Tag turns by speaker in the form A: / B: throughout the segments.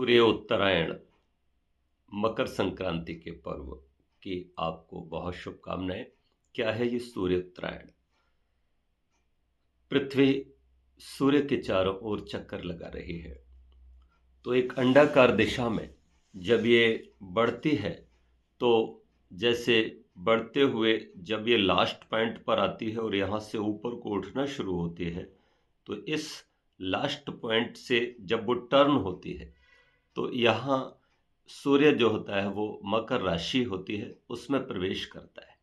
A: सूर्य उत्तरायण मकर संक्रांति के पर्व की आपको बहुत शुभकामनाएं। क्या है ये सूर्य उत्तरायण? पृथ्वी सूर्य के चारों ओर चक्कर लगा रही है, तो एक अंडाकार दिशा में जब ये बढ़ती है तो जैसे बढ़ते हुए जब ये लास्ट पॉइंट पर आती है और यहाँ से ऊपर को उठना शुरू होती है, तो इस लास्ट पॉइंट से जब वो टर्न होती है तो यहाँ सूर्य जो होता है वो मकर राशि होती है, उसमें प्रवेश करता है।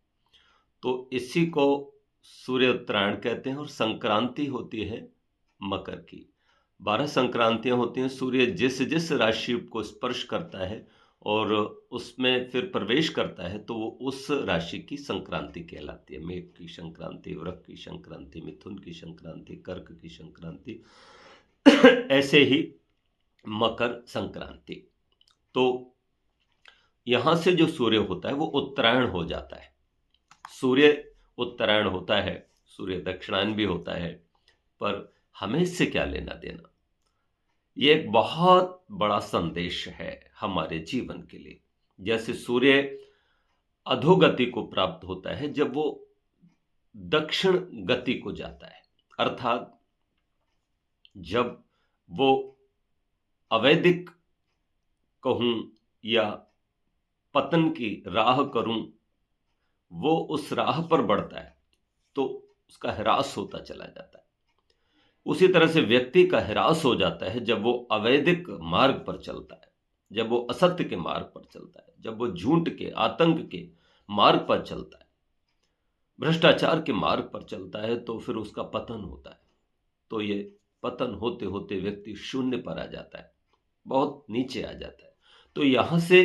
A: तो इसी को सूर्य उत्तरायण कहते हैं। और संक्रांति होती है मकर की। 12 संक्रांतियां होती हैं। सूर्य जिस जिस राशि को स्पर्श करता है और उसमें फिर प्रवेश करता है तो वो उस राशि की संक्रांति कहलाती है। मेघ की संक्रांति, वृक की संक्रांति, मिथुन की संक्रांति, कर्क की संक्रांति, ऐसे ही मकर संक्रांति। तो यहां से जो सूर्य होता है वो उत्तरायण हो जाता है। सूर्य उत्तरायण होता है, सूर्य दक्षिणायन भी होता है, पर हमें इससे क्या लेना देना? ये एक बहुत बड़ा संदेश है हमारे जीवन के लिए। जैसे सूर्य अधोगति को प्राप्त होता है जब वो दक्षिण गति को जाता है, अर्थात जब वो अवैदिक कहूं या पतन की राह करूं, वो उस राह पर बढ़ता है तो उसका ह्रास होता चला जाता है। उसी तरह से व्यक्ति का ह्रास हो जाता है जब वो अवैधिक मार्ग पर चलता है, जब वो असत्य के मार्ग पर चलता है, जब वो झूठ के, आतंक के मार्ग पर चलता है, भ्रष्टाचार के मार्ग पर चलता है, तो फिर उसका पतन होता है। तो ये पतन होते होते व्यक्ति शून्य पर आ जाता है, बहुत नीचे आ जाता है। तो यहां से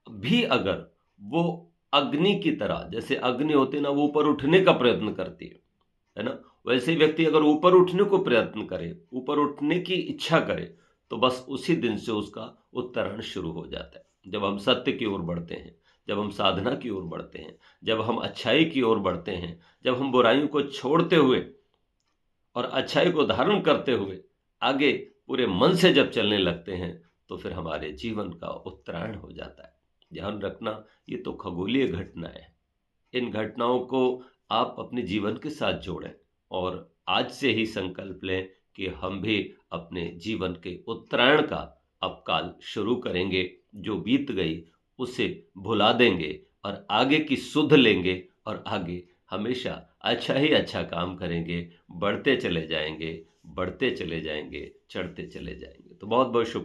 A: भी अगर वो अग्नि की तरह, जैसे अग्नि होती ना, वो ऊपर उठने का प्रयत्न करती है ना, वैसे ही व्यक्ति अगर ऊपर उठने को प्रयत्न करे, ऊपर उठने की इच्छा करे, तो बस उसी दिन से उसका उत्तरायण शुरू हो जाता है। जब हम सत्य की ओर बढ़ते हैं, जब हम साधना की ओर बढ़ते हैं, जब हम अच्छाई की ओर बढ़ते हैं, जब हम बुराइयों को छोड़ते हुए और अच्छाई को धारण करते हुए आगे पूरे मन से जब चलने लगते हैं, तो फिर हमारे जीवन का उत्तरायण हो जाता है। ध्यान रखना, ये तो खगोलीय घटना है। इन घटनाओं को आप अपने जीवन के साथ जोड़ें और आज से ही संकल्प लें कि हम भी अपने जीवन के उत्तरायण का अब काल शुरू करेंगे। जो बीत गई उसे भुला देंगे और आगे की सुध लेंगे और आगे हमेशा अच्छा ही अच्छा काम करेंगे, बढ़ते चले जाएंगे, बढ़ते चले जाएंगे, चढ़ते चले जाएंगे। तो बहुत बहुत शुभ